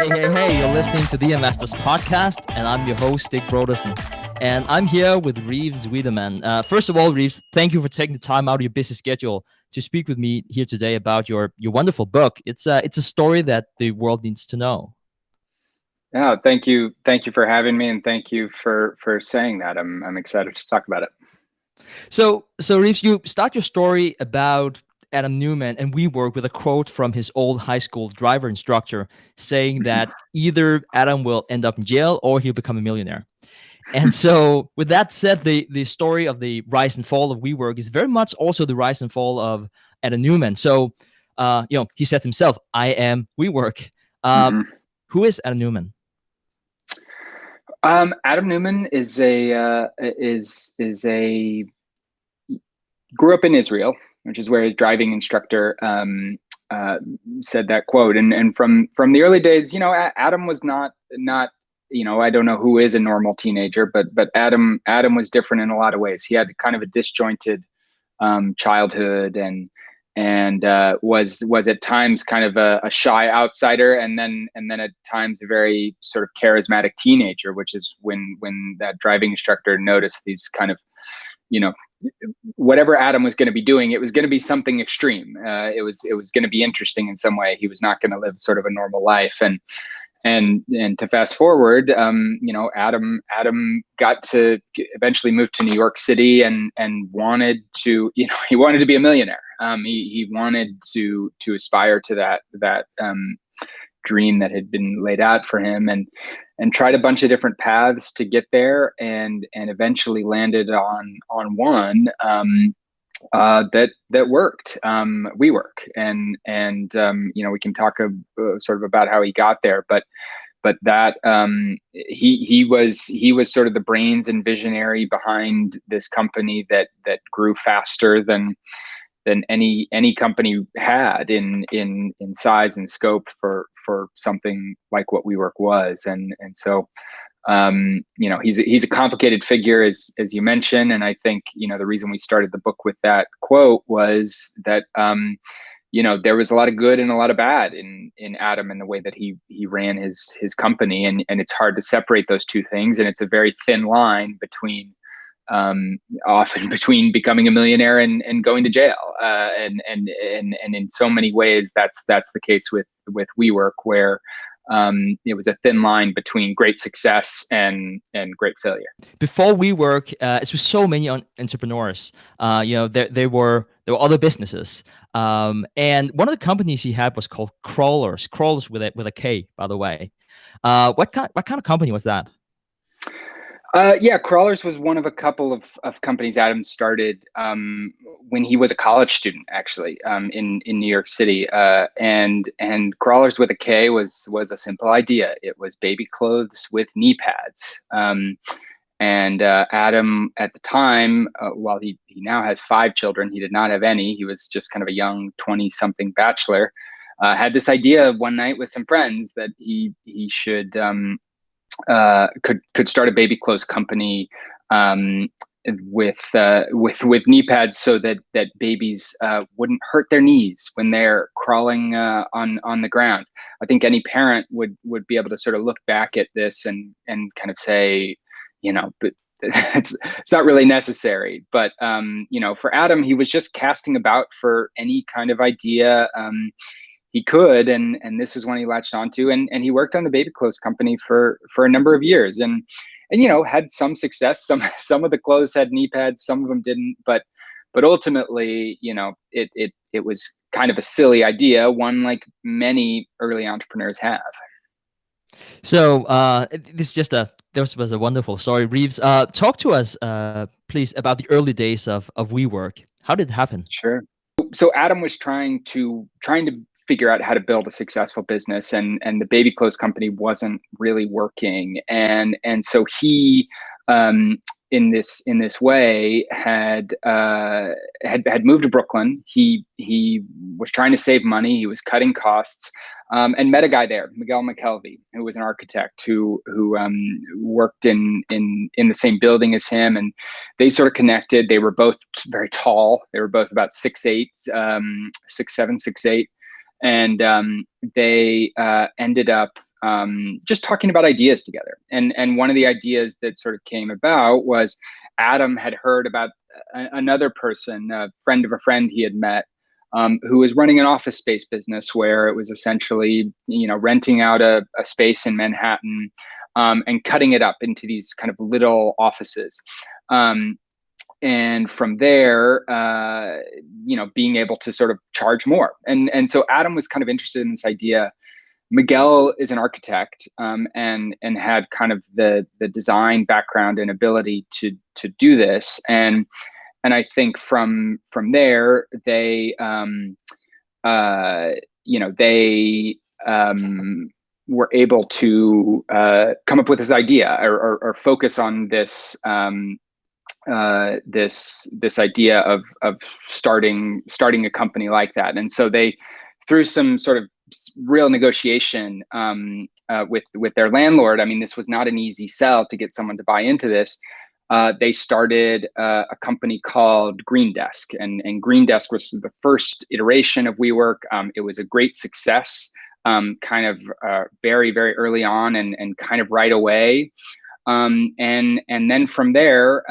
Hey, you're listening to the Investors Podcast, and I'm your host, Stig Brodersen. And I'm here with Reeves Wiedeman. First of all, Reeves, thank you for taking the time out of your busy schedule to speak with me here today about your wonderful book. It's a story that the world needs to know. Yeah, thank you. Thank you for having me, and thank you for saying that. I'm excited to talk about it. So Reeves, you start your story about Adam Neumann and WeWork with a quote from his old high school driver instructor saying that either Adam will end up in jail or he'll become a millionaire. And so, with that said, the story of the rise and fall of WeWork is very much also the rise and fall of Adam Neumann. So, he said himself, "I am WeWork." Uh, hmm who is Adam Neumann? Adam Neumann is a grew up in Israel, which is where his driving instructor uh, said that quote. And from the early days, Adam was not. I don't know who is a normal teenager, but Adam was different in a lot of ways. He had kind of a disjointed childhood and was at times kind of a shy outsider, and then at times a very sort of charismatic teenager, which is when that driving instructor noticed these kind of, you know whatever Adam was going to be doing, it was going to be something extreme. It was going to be interesting in some way. He was not going to live sort of a normal life. And to fast forward, Adam got to eventually move to New York City and wanted to, he wanted to be a millionaire. He wanted to aspire to that dream that had been laid out for him, and tried a bunch of different paths to get there, and eventually landed on one that worked. WeWork, and we can talk sort of about how he got there, but that he was sort of the brains and visionary behind this company that grew faster than any company had in size and scope for something like what WeWork was. And so he's a complicated figure, as you mentioned. And I think the reason we started the book with that quote was that there was a lot of good and a lot of bad in Adam and the way that he ran his company, and it's hard to separate those two things, and it's a very thin line often between becoming a millionaire and going to jail. And in so many ways, that's the case with WeWork, where it was a thin line between great success and great failure. Before WeWork, as with so many entrepreneurs, there were other businesses, and one of the companies he had was called Crawlers. Crawlers with a K, by the way. What kind of company was that? Yeah, Crawlers was one of a couple of companies Adam started when he was a college student, actually, in New York City. And Crawlers with a K was a simple idea. It was baby clothes with knee pads. And Adam, at the time, while he now has 5 children, he did not have any. He was just kind of a young 20-something bachelor. Had this idea one night with some friends that he should could start a baby clothes company with knee pads, so that babies wouldn't hurt their knees when they're crawling on the ground. I think any parent would be able to sort of look back at this and kind of say, but it's not really necessary. But for Adam, he was just casting about for any kind of idea he could, and this is when he latched onto, and he worked on the baby clothes company for a number of years, and had some success. Some of the clothes had knee pads, some of them didn't, but ultimately, it was kind of a silly idea, one like many early entrepreneurs have. So this was a wonderful story, Reeves. Talk to us, please, about the early days of WeWork. How did it happen? Sure. So Adam was trying to figure out how to build a successful business, and the baby clothes company wasn't really working, and so he in this way had moved to Brooklyn. He was trying to save money. He was cutting costs, and met a guy there, Miguel McKelvey, who was an architect who worked in the same building as him, and they sort of connected. They were both very tall. They were both about 6'8", 6'7", 6'8", and they ended up just talking about ideas together. And one of the ideas that sort of came about was Adam had heard about another person, a friend of a friend he had met, who was running an office space business where it was essentially, renting out a space in Manhattan, and cutting it up into these kind of little offices. And from there, being able to sort of charge more. And so Adam was kind of interested in this idea. Miguel is an architect, and had kind of the design background and ability to do this. And I think from there they were able to come up with this idea, or focus on this this idea of starting a company like that. And so they, through some sort of real negotiation with their landlord, I mean, this was not an easy sell to get someone to buy into this. They started a company called Green Desk, and Green Desk was the first iteration of WeWork. It was a great success, kind of very, very early on, and kind of right away. And then from there,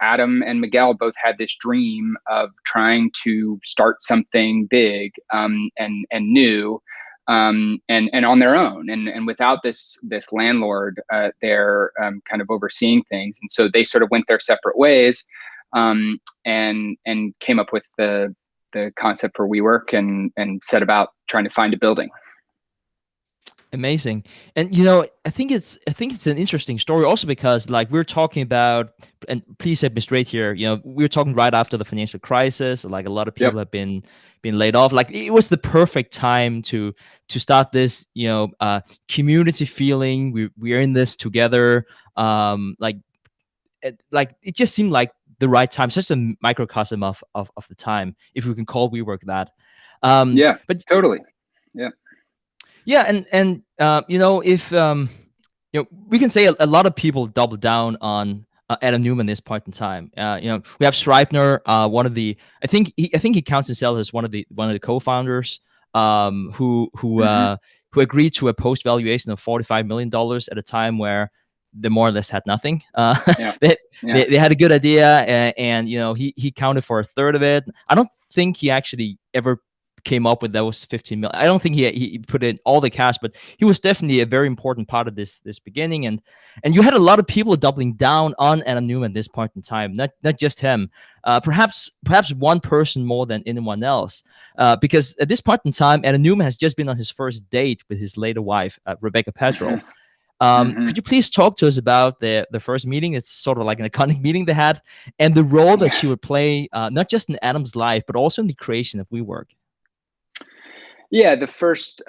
Adam and Miguel both had this dream of trying to start something big, and new, and on their own, and without this landlord there, kind of overseeing things. And so they sort of went their separate ways, and came up with the concept for WeWork, and set about trying to find a building. Amazing. And I think it's an interesting story also because like we're talking about, and please set me straight here, we're talking right after the financial crisis, like a lot of Yep. people have been laid off. Like it was the perfect time to start this, community feeling. We're in this together. It just seemed like the right time, such a microcosm of the time, if we can call WeWork that. Yeah, But totally. Yeah. yeah, and if we can say a lot of people double down on Adam Neumann this point in time. We have Schreibner, one of the I think he counts himself as one of the co-founders, Mm-hmm. who agreed to a post valuation of $45 million at a time where they more or less had nothing. Yeah. they, Yeah. they had a good idea, and he counted for a third of it. I don't think he actually ever came up with those 15 million. I don't think he put in all the cash, but he was definitely a very important part of this beginning. And you had a lot of people doubling down on Adam Neumann at this point in time, not just him. Perhaps one person more than anyone else, because at this point in time, Adam Neumann has just been on his first date with his later wife, Rebecca Petrol. Mm-hmm. Could you please talk to us about the first meeting? It's sort of like an iconic meeting they had, and the role that she would play, not just in Adam's life, but also in the creation of WeWork. Yeah, the first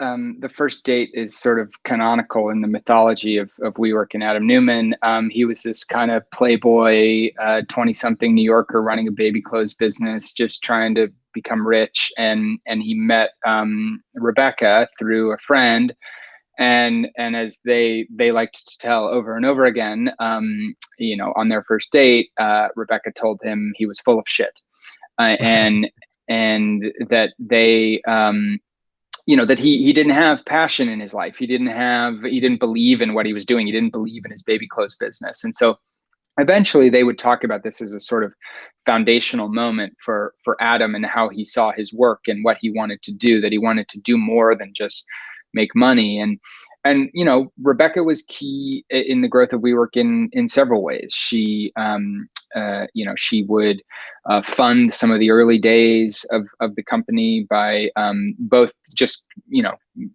date is sort of canonical in the mythology of WeWork and Adam Neumann. He was this kind of playboy, 20-something New Yorker running a baby clothes business, just trying to become rich. And he met Rebecca through a friend. And as they liked to tell over and over again, on their first date, Rebecca told him he was full of shit, and that they. That he didn't have passion in his life. He didn't believe in what he was doing. He didn't believe in his baby clothes business. And so eventually they would talk about this as a sort of foundational moment for Adam, and how he saw his work and what he wanted to do, that he wanted to do more than just make money. And Rebecca was key in the growth of WeWork in several ways. She she would fund some of the early days of the company by both just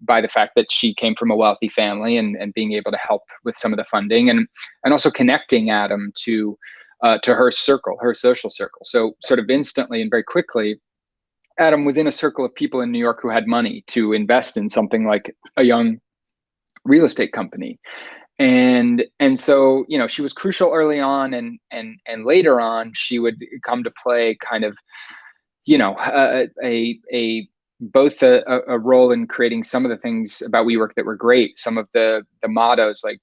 by the fact that she came from a wealthy family, and being able to help with some of the funding, and also connecting Adam to her circle, her social circle. So sort of instantly and very quickly, Adam was in a circle of people in New York who had money to invest in something like a young real estate company. And so she was crucial early on, and later on she would come to play kind of a both a role in creating some of the things about WeWork that were great, some of the mottos like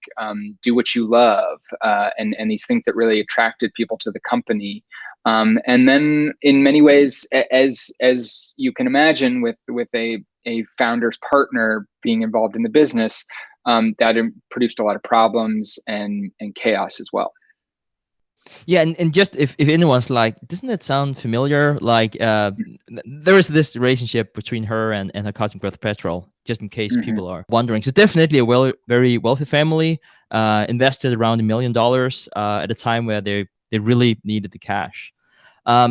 do what you love, and these things that really attracted people to the company. And then in many ways, as you can imagine, with a a founder's partner being involved in the business, that produced a lot of problems and chaos as well. Yeah, and just if anyone's like, doesn't that sound familiar? Like, there is this relationship between her and her cousin Gwyneth Petrol, just in case Hmm. people are wondering. So definitely a very wealthy family, invested around $1 million at a time where they really needed the cash.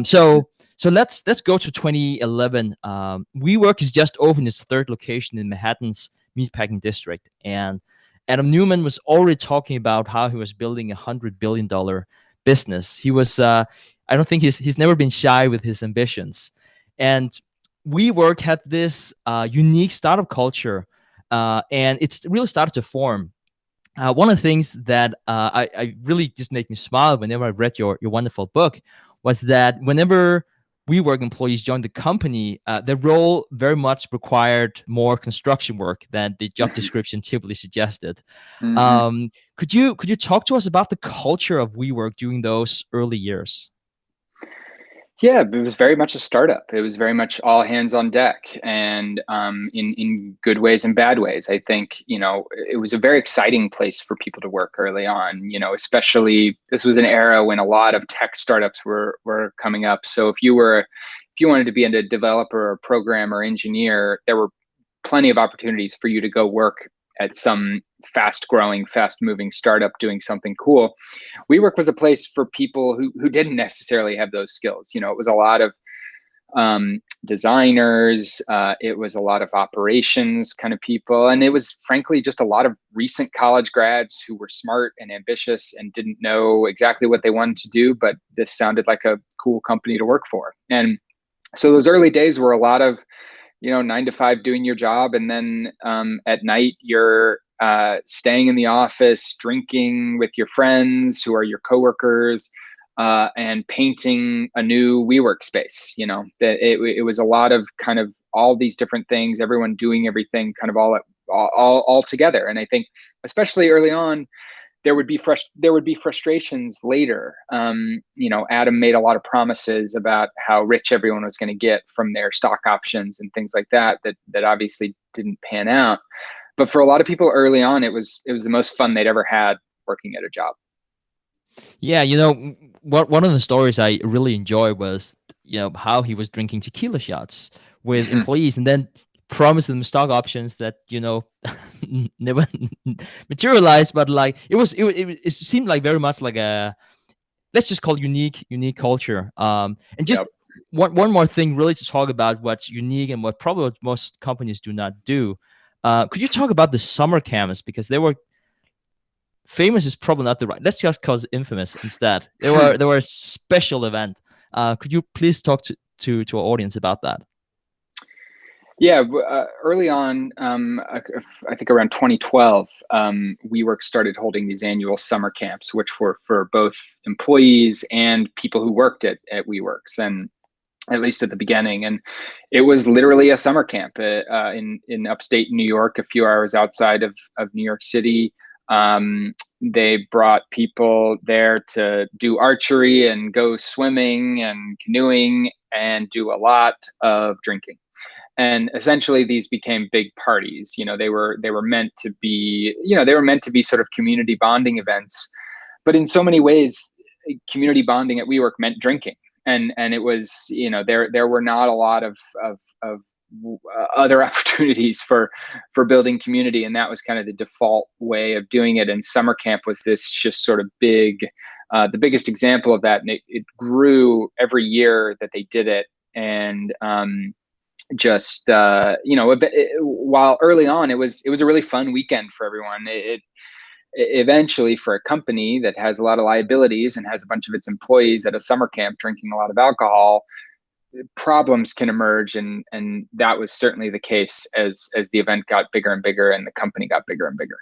So let's go to 2011. WeWork has just opened its third location in Manhattan's meatpacking district, and Adam Neumann was already talking about how he was building $100 billion business. He was, I don't think he's never been shy with his ambitions, and WeWork had this unique startup culture, and it's really started to form. One of the things that I really just make me smile whenever I read your wonderful book was that whenever WeWork employees joined the company, their role very much required more construction work than the job description typically suggested. Hmm. Could you talk to us about the culture of WeWork during those early years? Yeah, it was very much a startup. It was very much all hands on deck, and in good ways and bad ways. I think it was a very exciting place for people to work early on. Especially this was an era when a lot of tech startups were coming up. So if you wanted to be a developer or programmer or engineer, there were plenty of opportunities for you to go work at some fast growing, fast moving startup doing something cool. WeWork was a place for people who didn't necessarily have those skills. It was a lot of designers, it was a lot of operations kind of people, and it was frankly just a lot of recent college grads who were smart and ambitious and didn't know exactly what they wanted to do, but this sounded like a cool company to work for. And so those early days were a lot of 9 to 5 doing your job, and then at night you're staying in the office, drinking with your friends who are your coworkers, and painting a new WeWork space. That it was a lot of kind of all these different things, everyone doing everything kind of all together. And I think especially early on, there would be frustrations later. Adam made a lot of promises about how rich everyone was going to get from their stock options and things like that obviously didn't pan out. But for a lot of people early on, it was the most fun they'd ever had working at a job. Yeah, what one of the stories I really enjoy was how he was drinking tequila shots with employees and then promised them stock options that never materialized, but like it seemed like very much like a, let's just call it unique culture. And Yep. just one more thing really to talk about what's unique and what probably most companies do not do. Could you talk about the summer camps, because they were famous is probably not the right. Let's just call it infamous instead. They were a special event. Could you please talk to our audience about that? Yeah, early on, I think around 2012, WeWork started holding these annual summer camps, which were for both employees and people who worked at WeWorks, and at least at the beginning. And it was literally a summer camp in upstate New York, a few hours outside of New York City. They brought people there to do archery and go swimming and canoeing and do a lot of drinking. And essentially these became big parties. They were meant to be, sort of community bonding events, but in so many ways community bonding at WeWork meant drinking. And it was, there were not a lot of other opportunities for building community, and that was kind of the default way of doing it. And summer camp was this just sort of the biggest example of that, and it grew every year that they did it. And just while early on it was a really fun weekend for everyone, it eventually, for a company that has a lot of liabilities and has a bunch of its employees at a summer camp drinking a lot of alcohol, problems can emerge, and that was certainly the case as the event got bigger and bigger and the company got bigger and bigger.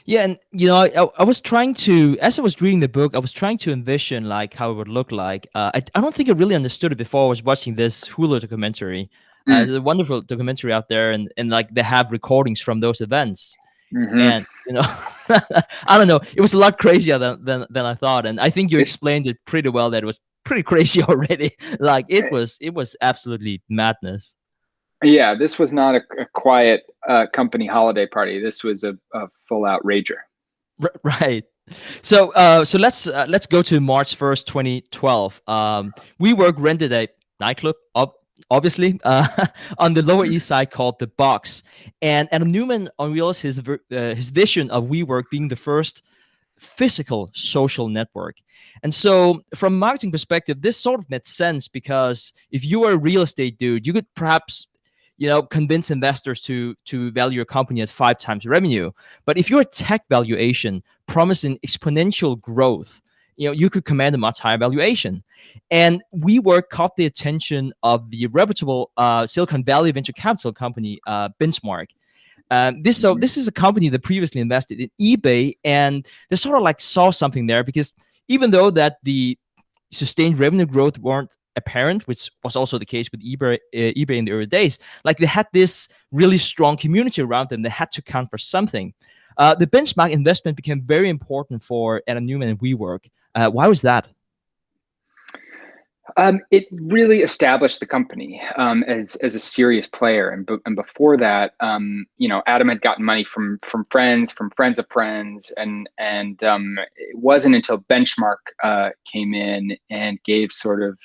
Yeah, and I was trying to, as I was reading the book, I was trying to envision like how it would look like. I don't think I really understood it before I was watching this Hulu documentary. Mm. There's a wonderful documentary out there, and like they have recordings from those events, Hmm. and I don't know, it was a lot crazier than I thought, and I think you it's explained it pretty well that it was pretty crazy already. Like it was absolutely madness. Yeah, this was not a quiet company holiday party. This was a full out rager. Right. So let's go to March 1st, 2012. WeWork rented a nightclub, obviously, on the Lower East Side called the Box, and Adam Neumann unveils his vision of WeWork being the first physical social network. And so, from a marketing perspective, this sort of made sense because if you were a real estate dude, you could perhaps convince investors to value your company at 5 times revenue. But if you're a tech valuation promising exponential growth, you could command a much higher valuation. And WeWork caught the attention of the reputable Silicon Valley venture capital company Benchmark. This is a company that previously invested in eBay, and they sort of like saw something there because even though that the sustained revenue growth weren't apparent, which was also the case with eBay in the early days, like they had this really strong community around them. They had to count for something. The benchmark investment became very important for Adam Neumann and WeWork. Why was that? It really established the company as a serious player, and before that, Adam had gotten money from friends of friends, and it wasn't until Benchmark came in and gave sort of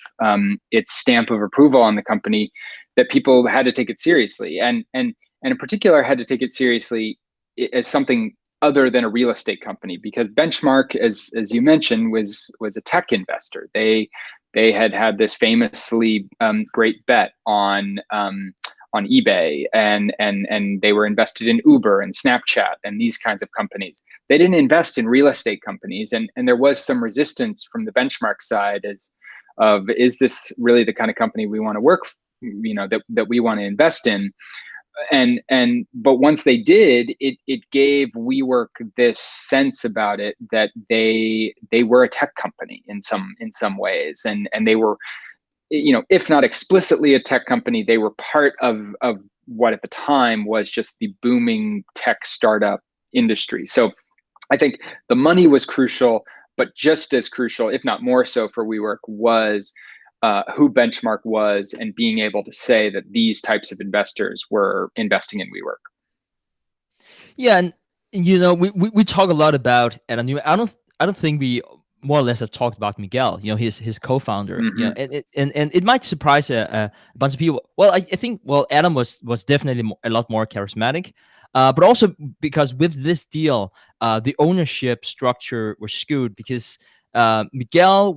its stamp of approval on the company that people had to take it seriously, and in particular had to take it seriously as something other than a real estate company, because Benchmark, as you mentioned, was a tech investor. They had this famously great bet on eBay, and they were invested in Uber and Snapchat and these kinds of companies. They didn't invest in real estate companies, and there was some resistance from the Benchmark side is this really the kind of company we want to work, that we want to invest in? But once they did, it gave WeWork this sense about it that they were a tech company in some ways, and they were, if not explicitly a tech company, they were part of what at the time was just the booming tech startup industry. So I think the money was crucial, but just as crucial, if not more so, for WeWork was who Benchmark was, and being able to say that these types of investors were investing in WeWork. Yeah, and we talk a lot about Adam Neumann. I don't think we more or less have talked about Miguel. His co-founder. Mm-hmm. And it might surprise a bunch of people. Well, I think Adam was definitely a lot more charismatic, but also because with this deal, the ownership structure was skewed because Miguel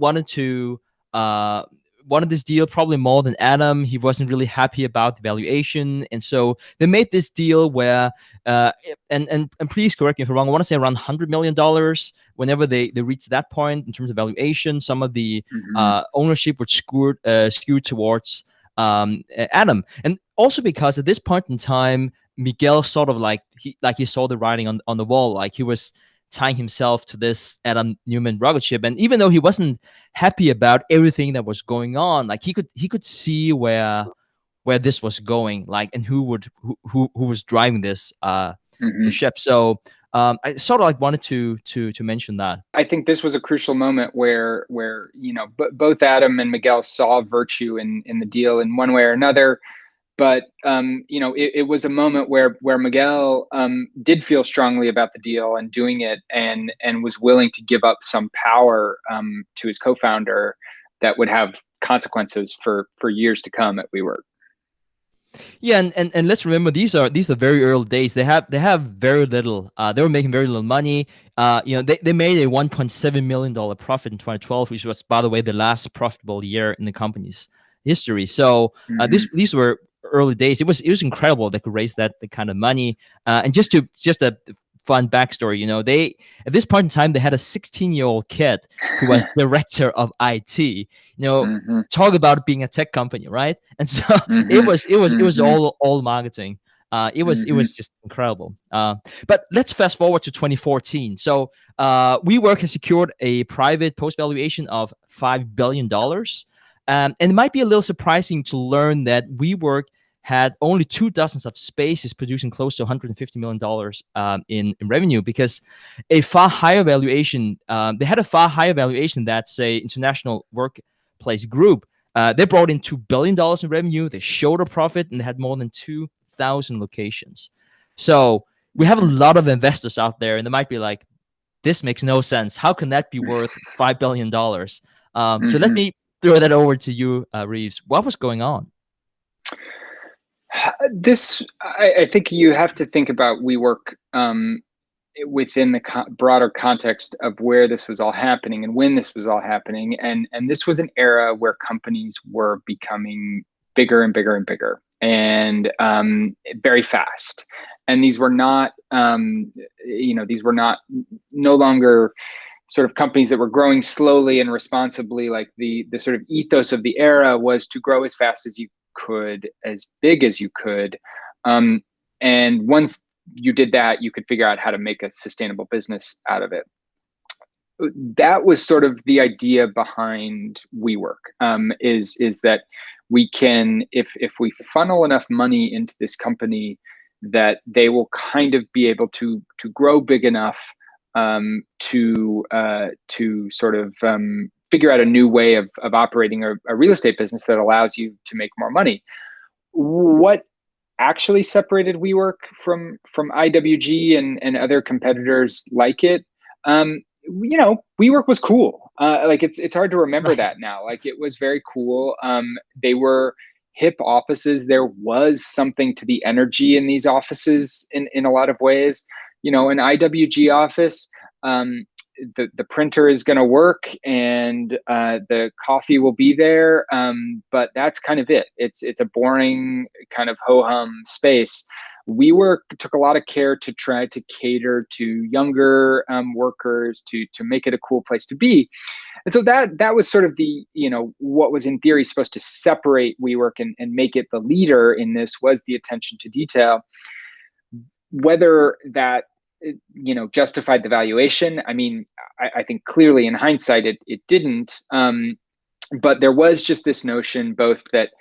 wanted this deal probably more than Adam. He wasn't really happy about the valuation, and so they made this deal where, and please correct me if I'm wrong, I want to say around $100 million. Whenever they reached that point in terms of valuation, some of the Mm-hmm. ownership was skewed towards Adam, and also because at this point in time, Miguel sort of he saw the writing on the wall, like he was tying himself to this Adam Neumann rocket ship. And even though he wasn't happy about everything that was going on, like he could see where this was going, like, and who was driving this Mm-hmm. ship. So I sort of like wanted to mention that. I think this was a crucial moment where both Adam and Miguel saw virtue in the deal in one way or another. But it was a moment where Miguel did feel strongly about the deal and doing it, and was willing to give up some power to his co-founder that would have consequences for years to come at WeWork. Yeah, and let's remember these are very early days. They have very little. They were making very little money. They made a $1.7 million profit in 2012, which was, by the way, the last profitable year in the company's history. So Mm-hmm. these were early days. It was incredible they could raise that the kind of money. And just a fun backstory. They at this point in time they had a 16-year-old kid who was director of IT. Mm-hmm. Talk about being a tech company, right? And so it Mm-hmm. was it was it was Mm-hmm. all marketing. It was just incredible. But let's fast forward to 2014. So WeWork has secured a private post valuation of $5 billion, and it might be a little surprising to learn that WeWork had only 2 dozens of spaces producing close to $150 million in revenue, because a far higher valuation. They had a far higher valuation that, say, International Workplace Group They brought in $2 billion in revenue. They showed a profit, and they had more than 2,000 locations. So we have a lot of investors out there, and they might be like, this makes no sense. How can that be worth $5 billion? So let Mm-hmm. me throw that over to you, Reeves. What was going on? I think you have to think about WeWork within the broader context of where this was all happening and when this was all happening. And this was an era where companies were becoming bigger and bigger and bigger and very fast. And these were not, these were not no longer sort of companies that were growing slowly and responsibly. Like the sort of ethos of the era was to grow as fast as you could, as big as you could. And once you did that, you could figure out how to make a sustainable business out of it. That was sort of the idea behind WeWork, is that we can, if we funnel enough money into this company, that they will kind of be able to grow big enough to sort of figure out a new way of operating a real estate business that allows you to make more money. What actually separated WeWork from IWG and other competitors like it? WeWork was cool. Like it's hard to remember Right. that now. Like it was very cool. They were hip offices. There was something to the energy in these offices in a lot of ways. An IWG office, the printer is going to work and the coffee will be there, but that's kind of it. It's a boring kind of ho-hum space. WeWork took a lot of care to try to cater to younger workers, to make it a cool place to be. And so that was sort of the, what was in theory supposed to separate WeWork and make it the leader in this, was the attention to detail. Whether that justified the valuation, I mean, I think clearly in hindsight it didn't. But there was just this notion both that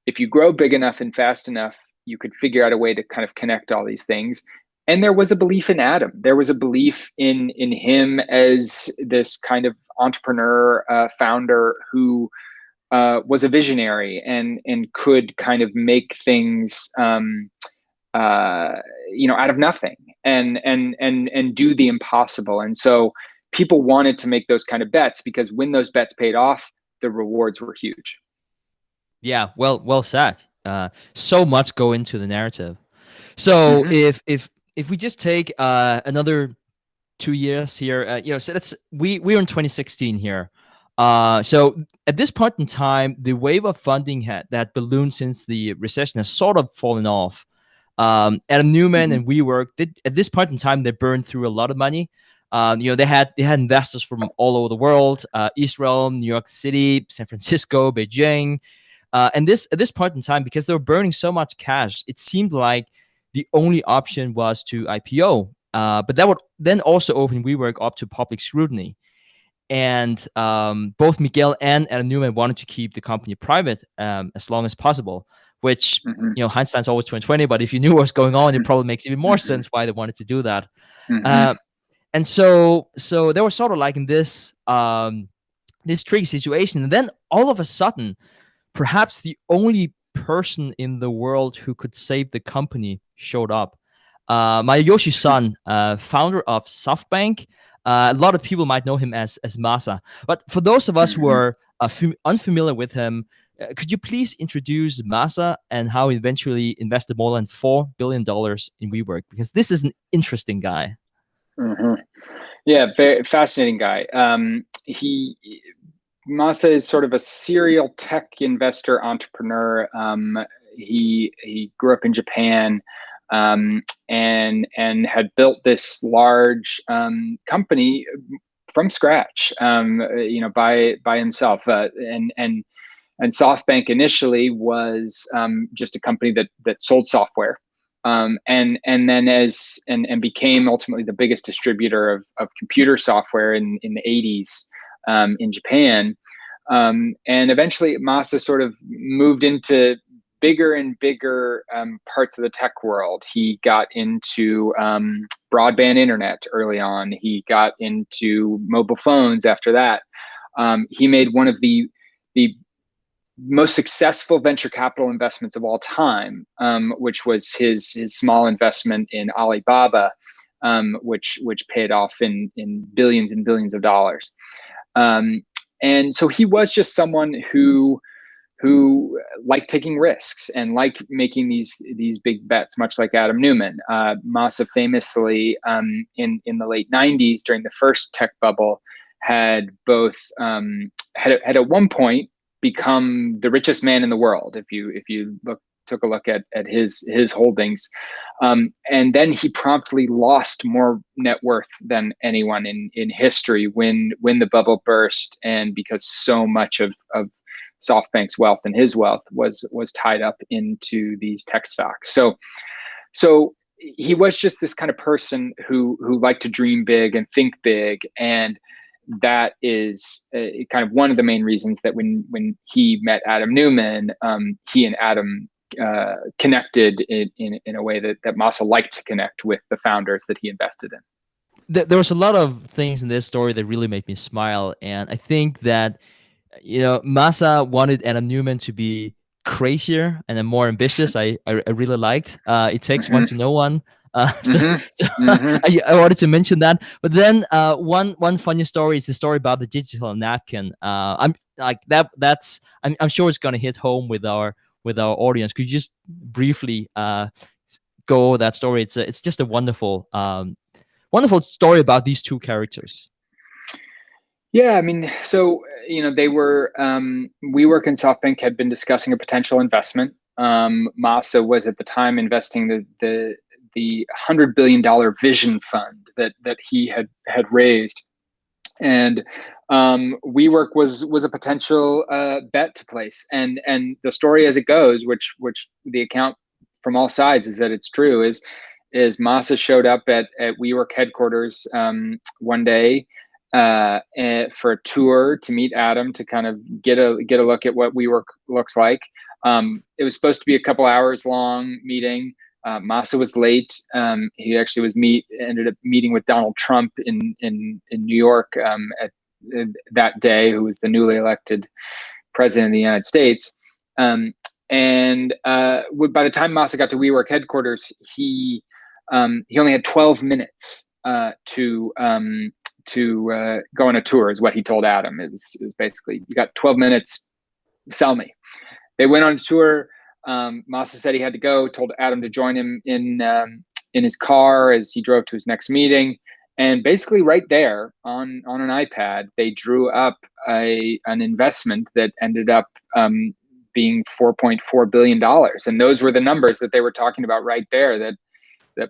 if you grow big enough and fast enough, you could figure out a way to kind of connect all these things. And there was a belief in Adam. There was a belief in him as this kind of entrepreneur, founder who was a visionary and could kind of make things out of nothing and do the impossible. And so people wanted to make those kind of bets because when those bets paid off, the rewards were huge. Yeah, well said. So much go into the narrative. So Mm-hmm. if we just take another 2 years here, so we're in 2016 here. So at this point in time, the wave of funding that ballooned since the recession has sort of fallen off. Adam Neumann Mm-hmm. and WeWork did at this point in time they burned through a lot of money. They had investors from all over the world, Israel, New York City, San Francisco, Beijing, and this at this point in time, because they were burning so much cash, it seemed like the only option was to IPO. But that would then also open WeWork up to public scrutiny. And both Miguel and Adam Neumann wanted to keep the company private as long as possible, which, Mm-hmm. hindsight's always 2020. But if you knew what was going on, it probably makes even more Mm-hmm. sense why they wanted to do that. Mm-hmm. Uh, and so they were sort of like in this tricky situation. And then all of a sudden, perhaps the only person in the world who could save the company showed up. Masayoshi Son, founder of Softbank. A lot of people might know him as Masa. But for those of us who Mm-hmm. are unfamiliar with him, could you please introduce Masa and how he eventually invested more than $4 billion in WeWork? Because this is an interesting guy. Mm-hmm. Yeah, very fascinating guy. Masa is sort of a serial tech investor entrepreneur. He grew up in Japan, and had built this large company from scratch, by himself. And SoftBank initially was just a company that sold software, and then and became ultimately the biggest distributor of computer software in the 80s in Japan. And eventually, Masa sort of moved into bigger and bigger parts of the tech world. He got into broadband internet early on. He got into mobile phones after that. He made one of the most successful venture capital investments of all time, which was his small investment in Alibaba, which paid off in billions and billions of dollars. And so he was just someone who liked taking risks and liked making these big bets, much like Adam Neumann. Masa famously, in the late '90s, during the first tech bubble, had both had at one point become the richest man in the world. If you took a look at his holdings, and then he promptly lost more net worth than anyone in history when the bubble burst, and because so much of Softbank's wealth and his wealth was tied up into these tech stocks. So he was just this kind of person who liked to dream big and think big, and that is kind of one of the main reasons that when he met Adam Neumann, he and Adam connected in a way that Masa liked to connect with the founders that he invested in. There was a lot of things in this story that really made me smile, and I think that Masa wanted Adam Neumann to be crazier and then more ambitious. I really liked. It takes one to know one. So, I wanted to mention that. But then one funny story is the story about the digital napkin. I'm like that's I'm sure it's gonna hit home with our audience. Could you just briefly go over that story? It's just a wonderful story about these two characters. Yeah, I mean, so they were WeWork and Softbank had been discussing a potential investment. Masa was at the time investing the $100 billion vision fund that he had raised, and WeWork was a potential bet to place. And the story as it goes, which the account from all sides is that it's true, is Masa showed up at WeWork headquarters one day for a tour to meet Adam, to kind of get a look at what WeWork looks like. It was supposed to be a couple hours long meeting. Masa was late. He actually ended up meeting with Donald Trump in New York at that day, who was the newly elected president of the United States. And by the time Masa got to WeWork headquarters, he only had 12 minutes to go on a tour, is what he told Adam. It was basically, you got 12 minutes, sell me. They went on a tour. Masa said he had to go, told Adam to join him in his car as he drove to his next meeting. And basically right there on an iPad, they drew up an investment that ended up being $4.4 billion. And those were the numbers that they were talking about right there, that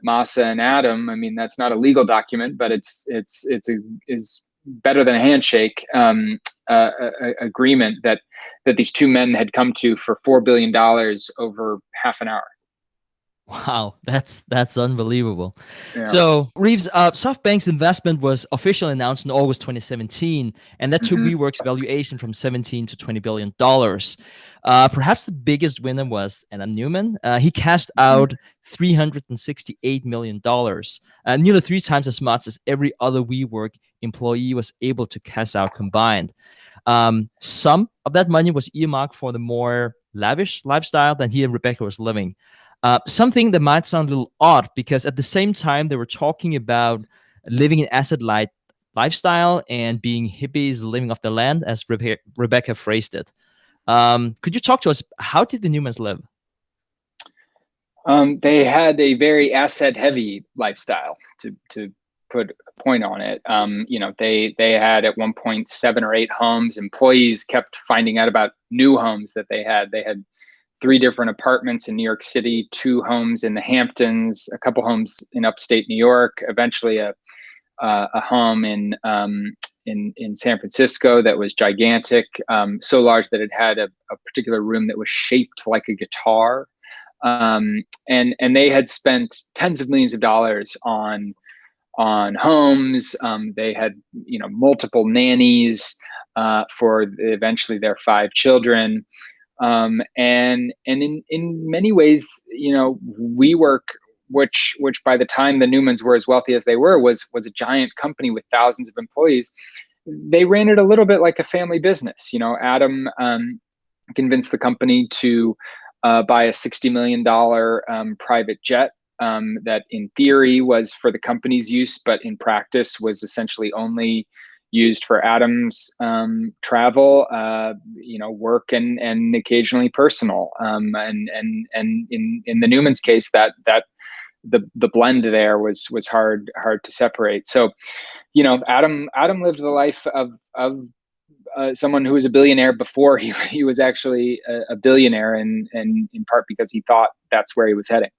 Masa and Adam, I mean, that's not a legal document, but it's better than a handshake agreement that these two men had come to for $4 billion over half an hour. Wow, that's unbelievable. Yeah. So Reeves, SoftBank's investment was officially announced in August 2017, and that took WeWork's valuation from $17 to $20 billion. Perhaps the biggest winner was Adam Neumann. He cashed out $368 million, nearly 3 times as much as every other WeWork employee was able to cash out combined. Some of that money was earmarked for the more lavish lifestyle that he and Rebecca was living. Something that might sound a little odd, because at the same time they were talking about living an asset-light lifestyle and being hippies living off the land, as Rebecca phrased it. Could you talk to us? How did the Neumanns live? They had a very asset-heavy lifestyle, to put a point on it. They had at one point 7 or 8 homes. Employees kept finding out about new homes that they had. They had 3 different apartments in New York City, 2 homes in the Hamptons, a couple homes in upstate New York, eventually a home in San Francisco that was gigantic, so large that it had a particular room that was shaped like a guitar. And they had spent tens of millions of dollars on homes. They had multiple nannies for eventually their 5 children. And in many ways, WeWork, which by the time the Neumanns were as wealthy as they were, was a giant company with thousands of employees. They ran it a little bit like a family business. Adam convinced the company to buy a $60 million private jet that in theory was for the company's use, but in practice was essentially only used for Adam's travel, work and occasionally personal. And in the Neumanns case, that the blend there was hard to separate. So, Adam lived the life of someone who was a billionaire before he was actually a billionaire, and in part because he thought that's where he was heading.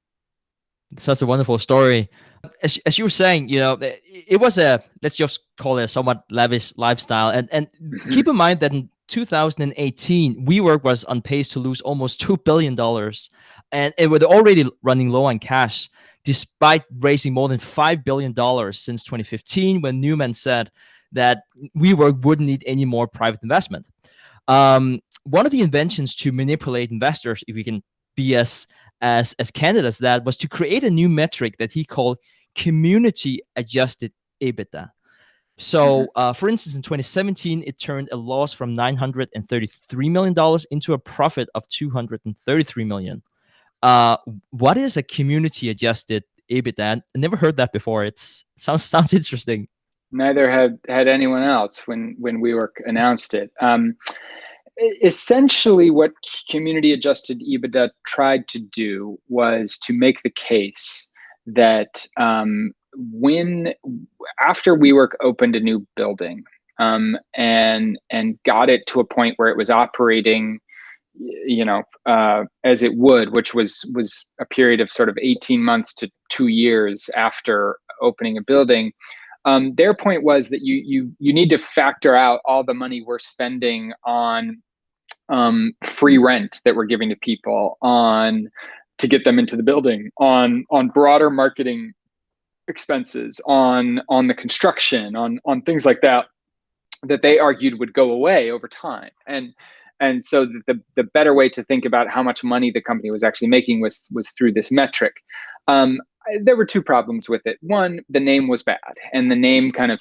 Such a wonderful story. As you were saying, it was a, let's just call it a somewhat lavish lifestyle. And Mm-hmm. keep in mind that in 2018, WeWork was on pace to lose almost $2 billion, and it was already running low on cash, despite raising more than $5 billion since 2015, when Neumann said that WeWork wouldn't need any more private investment. One of the inventions to manipulate investors, if we can be as candid as that, was to create a new metric that he called community adjusted EBITDA. Mm-hmm. So, for instance, in 2017, it turned a loss from $933 million into a profit of $233 million. What is a community adjusted EBITDA? I never heard that before. It sounds interesting. Neither had anyone else when WeWork announced it. Essentially, what community adjusted EBITDA tried to do was to make the case that when after WeWork opened a new building, and got it to a point where it was operating, as it would, which was a period of sort of 18 months to 2 years after opening a building. Their point was that you need to factor out all the money we're spending on free rent that we're giving to people, on to get them into the building, on broader marketing expenses, on the construction, on things like that they argued would go away over time. And so the better way to think about how much money the company was actually making was through this metric. There were two problems with it. One, the name was bad, and the name kind of,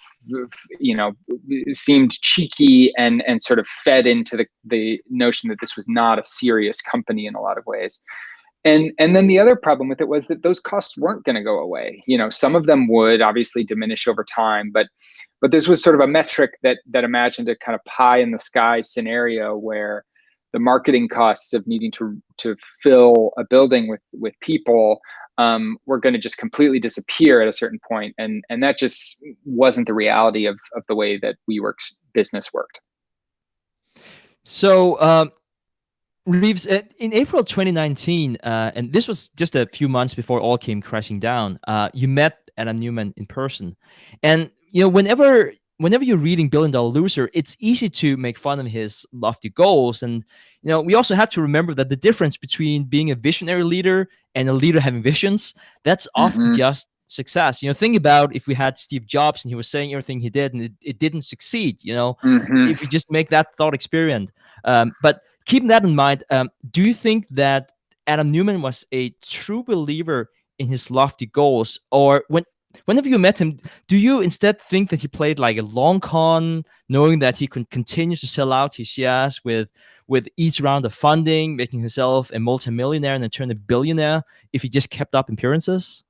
seemed cheeky and sort of fed into the notion that this was not a serious company in a lot of ways. And then the other problem with it was that those costs weren't going to go away. Some of them would obviously diminish over time, but this was sort of a metric that imagined a kind of pie in the sky scenario where the marketing costs of needing to fill a building with people were going to just completely disappear at a certain point, and that just wasn't the reality of the way that WeWork's business worked. So, Reeves, in April 2019, and this was just a few months before all came crashing down, you met Adam Neumann in person. And, whenever you're reading Billion Dollar Loser, it's easy to make fun of his lofty goals. And, we also have to remember that the difference between being a visionary leader and a leader having visions, that's often Mm-hmm. just success. Think about if we had Steve Jobs and he was saying everything he did and it didn't succeed, Mm-hmm. if we just make that thought experiment. But keeping that in mind, do you think that Adam Neumann was a true believer in his lofty goals, or whenever you met him, do you instead think that he played like a long con, knowing that he could continue to sell out his shares with each round of funding, making himself a multimillionaire and then turn a billionaire if he just kept up appearances?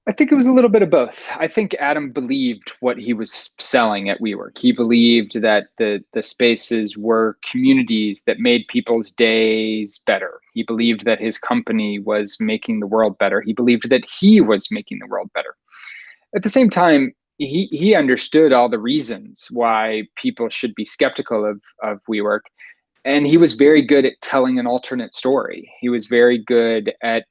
I think it was a little bit of both. I think Adam believed what he was selling at WeWork. He believed that the spaces were communities that made people's days better. He believed that his company was making the world better. He believed that he was making the world better. At the same time, he understood all the reasons why people should be skeptical of WeWork. And he was very good at telling an alternate story. He was very good at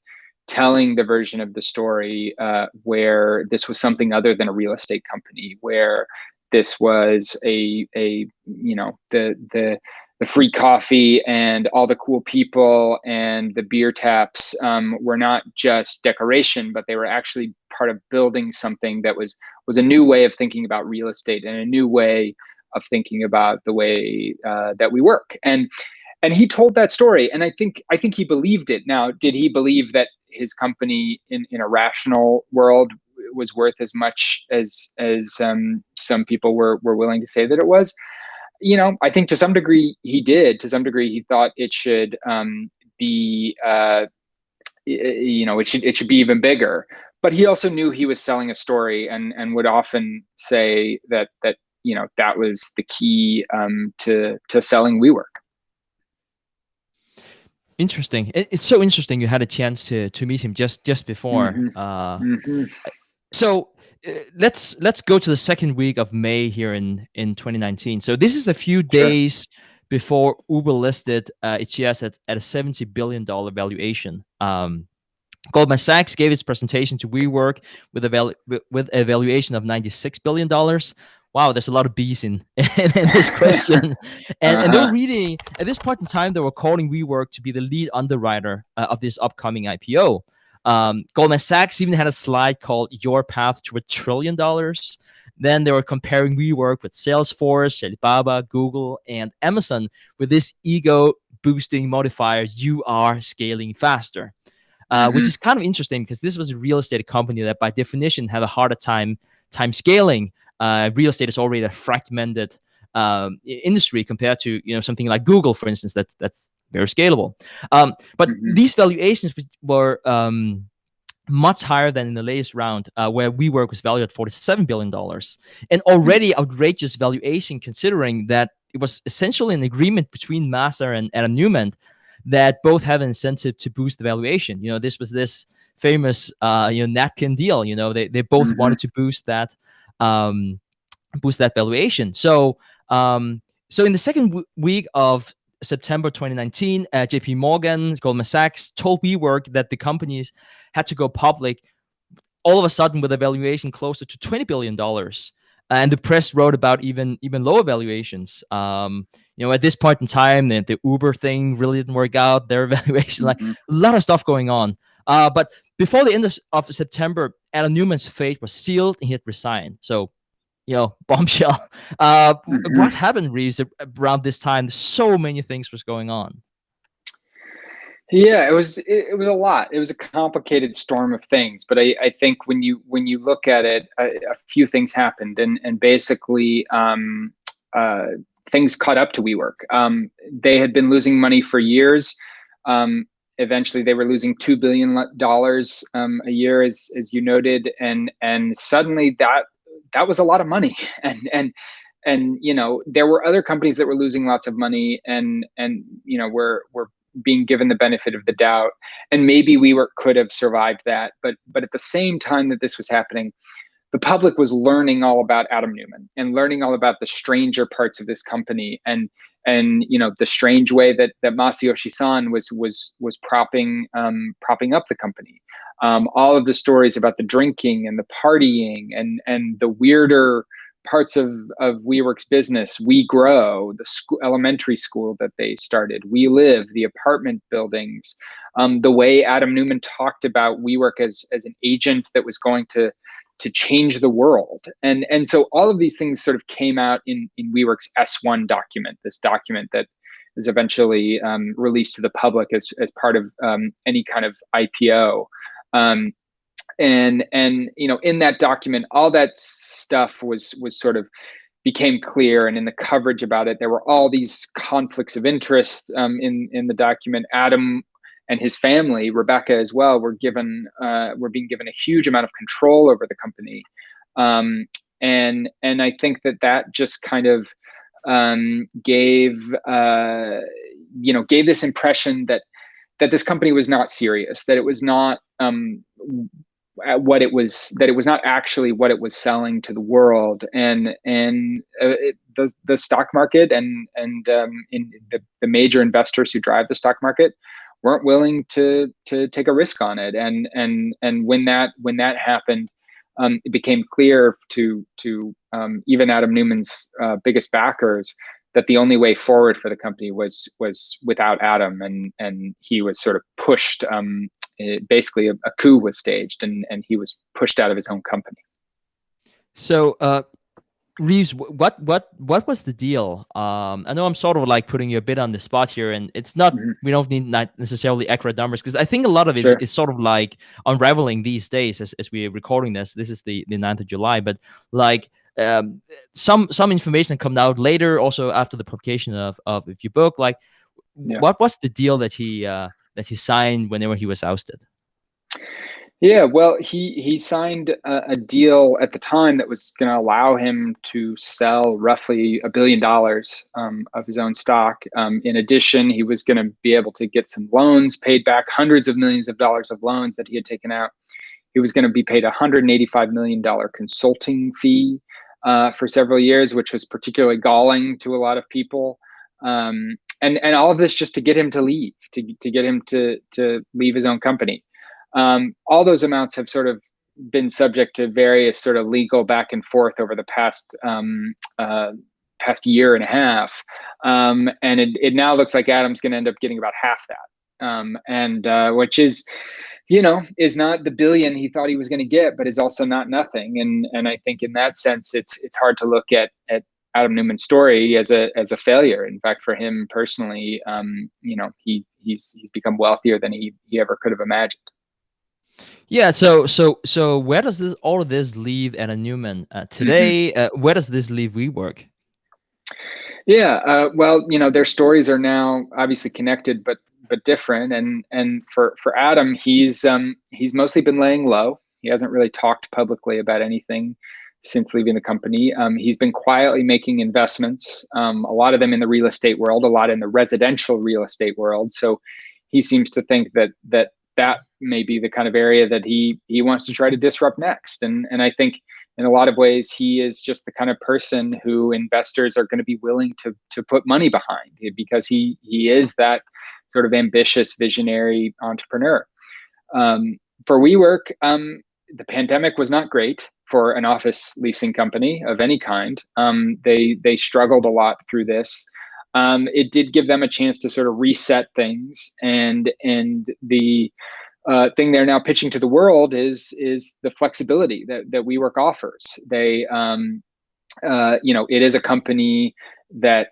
telling the version of the story where this was something other than a real estate company, where this was the free coffee and all the cool people and the beer taps were not just decoration, but they were actually part of building something that was a new way of thinking about real estate and a new way of thinking about the way that we work. And he told that story, and I think he believed it. Now, did he believe that his company in a rational world was worth as much as some people were willing to say that it was? I think to some degree he did. To some degree, he thought it should be, it should be even bigger. But he also knew he was selling a story, and would often say that that was the key to selling WeWork. Interesting. It's so interesting. You had a chance to meet him just before. Mm-hmm. Mm-hmm. So let's go to the second week of May here in 2019. So this is a few Sure. days before Uber listed its shares at a $70 billion valuation. Goldman Sachs gave its presentation to WeWork with a valuation of $96 billion. Wow, there's a lot of B's in this question. And they were Uh-huh. reading, at this point in time, they were calling WeWork to be the lead underwriter of this upcoming IPO. Goldman Sachs even had a slide called Your Path to $1 trillion. Then they were comparing WeWork with Salesforce, Alibaba, Google, and Amazon with this ego boosting modifier, you are scaling faster. Which Mm-hmm. is kind of interesting because this was a real estate company that, by definition, had a harder time scaling. Real estate is already a fragmented industry compared to something like Google, for instance, that's very scalable. But Mm-hmm. these valuations were much higher than in the latest round, where WeWork was valued at $47 billion, an already outrageous valuation considering that it was essentially an agreement between Massa and Adam Neumann that both have an incentive to boost the valuation. This was this famous napkin deal. They both Mm-hmm. wanted to um, boost that valuation. So in the second week of September 2019, JP Morgan, Goldman Sachs told WeWork that the companies had to go public all of a sudden with a valuation closer to $20 billion. And the press wrote about even lower valuations. At this point in time, the Uber thing really didn't work out. Their valuation, like Mm-hmm. a lot of stuff going on. But before the end of September, Adam Neumann's fate was sealed and he had resigned. So, bombshell. Mm-hmm. What happened, Reeves, around this time? So many things was going on. Yeah, it was a lot. It was a complicated storm of things, but I think when you look at it, a few things happened, and basically uh, things caught up to WeWork. They had been losing money for years. Eventually, they were losing $2 billion a year, as you noted, and suddenly that was a lot of money, and there were other companies that were losing lots of money, and were being given the benefit of the doubt, and maybe WeWork could have survived that. But at the same time that this was happening, the public was learning all about Adam Neumann and learning all about the stranger parts of this company, and the strange way that Masayoshi Son was propping up the company. All of the stories about the drinking and the partying and the weirder parts of WeWork's business. We Grow, the elementary school that they started. We Live, the apartment buildings. The way Adam Neumann talked about WeWork as an agent that was going to change the world. And so all of these things sort of came out in WeWork's S1 document, this document that is eventually released to the public as part of any kind of IPO. And in that document, all that stuff was sort of became clear, and in the coverage about it, there were all these conflicts of interest in the document. Adam and his family, Rebecca as well, were being given a huge amount of control over the company, and I think that just kind of gave this impression that this company was not serious, that it was not that it was not actually what it was selling to the world, and the stock market and in the major investors who drive the stock market weren't willing to take a risk on it, and when that happened, it became clear to even Adam Neumann's biggest backers that the only way forward for the company was without Adam, and he was sort of pushed. Basically, a coup was staged, and he was pushed out of his own company. So Reeves, what was the deal? I know I'm sort of like putting you a bit on the spot here, and it's not Mhm. we don't need not necessarily accurate numbers because I think a lot of it Sure. is sort of like unraveling these days as we're recording this. This is the 9th of July, but like some information come out later, also after the publication of your book. Like, Yeah. what was the deal that he signed whenever he was ousted? Yeah, well, he signed a deal at the time that was going to allow him to sell roughly $1 billion of his own stock. In addition, he was going to be able to get some loans paid back, hundreds of millions of dollars of loans that he had taken out. He was going to be paid a $185 million consulting fee for several years, which was particularly galling to a lot of people. And all of this just to get him to leave, to get him to leave his own company. All those amounts have sort of been subject to various sort of legal back and forth over the past year and a half, and it now looks like Adam's going to end up getting about half that, and which is, is not the billion he thought he was going to get, but is also not nothing. And I think in that sense, it's hard to look at Adam Neumann's story as a failure. In fact, for him personally, he's become wealthier than he ever could have imagined. Yeah, so where does this all of this leave Adam Newman Hmm. today? Where does this leave WeWork? Yeah, well, their stories are now obviously connected, but different. And for Adam, he's mostly been laying low. He hasn't really talked publicly about anything since leaving the company. He's been quietly making investments, a lot of them in the real estate world, a lot in the residential real estate world. So he seems to think that may be the kind of area that he wants to try to disrupt next. And I think in a lot of ways, he is just the kind of person who investors are going to be willing to put money behind, because he is that sort of ambitious, visionary entrepreneur. For WeWork, the pandemic was not great for an office leasing company of any kind. They struggled a lot through this. It did give them a chance to sort of reset things, and the thing they're now pitching to the world is the flexibility that WeWork offers. It is a company that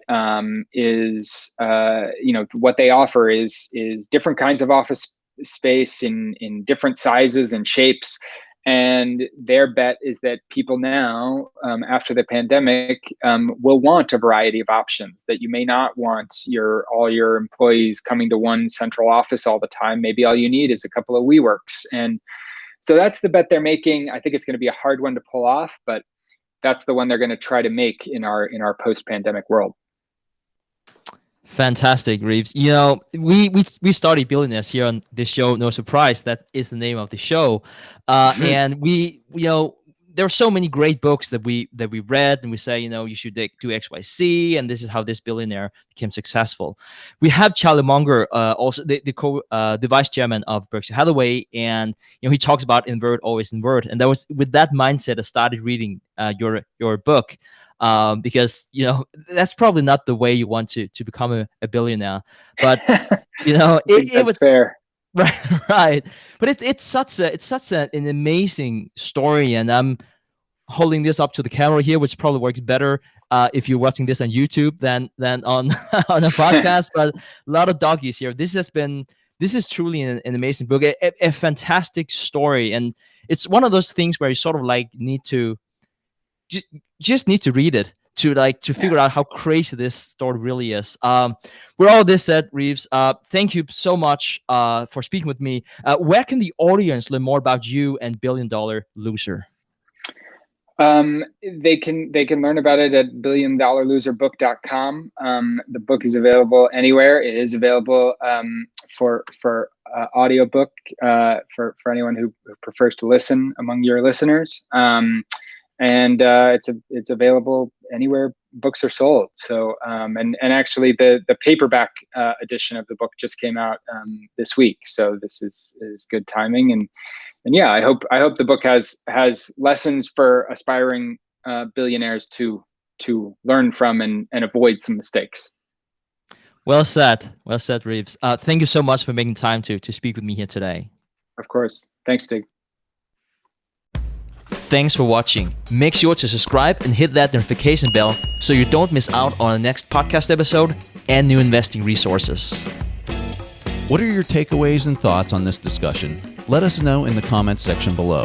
what they offer is different kinds of office space in different sizes and shapes. And their bet is that people now, after the pandemic, will want a variety of options. That you may not want all your employees coming to one central office all the time. Maybe all you need is a couple of WeWorks. And so that's the bet they're making. I think it's going to be a hard one to pull off, but that's the one they're going to try to make in our post-pandemic world. Fantastic, Reeves. You know, we started billionaires here on this show. No surprise, that is the name of the show. And there are so many great books that we read, and we say, you should do X, Y, Z, and this is how this billionaire became successful. We have Charlie Munger, also the vice chairman of Berkshire Hathaway, and he talks about invert, always invert, and that was with that mindset I started reading your book. Because that's probably not the way you want to become a billionaire, but I think it that's was fair. right. But it's such an amazing story, and I'm holding this up to the camera here, which probably works better if you're watching this on YouTube than on on a podcast. But a lot of doggies here. This is truly an amazing book, a fantastic story, and it's one of those things where you sort of like need to just just need to read it to Yeah. figure out how crazy this story really is. With all this said, Reeves, thank you so much for speaking with me. Where can the audience learn more about you and Billion Dollar Loser? They can learn about it at billiondollarloserbook.com. The book is available anywhere. It is available for audiobook for anyone who prefers to listen among your listeners. And it's available anywhere books are sold. So and actually the paperback edition of the book just came out this week. So this is good timing. And yeah, I hope the book has lessons for aspiring billionaires to learn from and avoid some mistakes. Well said, Reeves. Thank you so much for making time to speak with me here today. Of course. Thanks, Stig. Thanks for watching. Make sure to subscribe and hit that notification bell so you don't miss out on the next podcast episode and new investing resources. What are your takeaways and thoughts on this discussion? Let us know in the comments section below.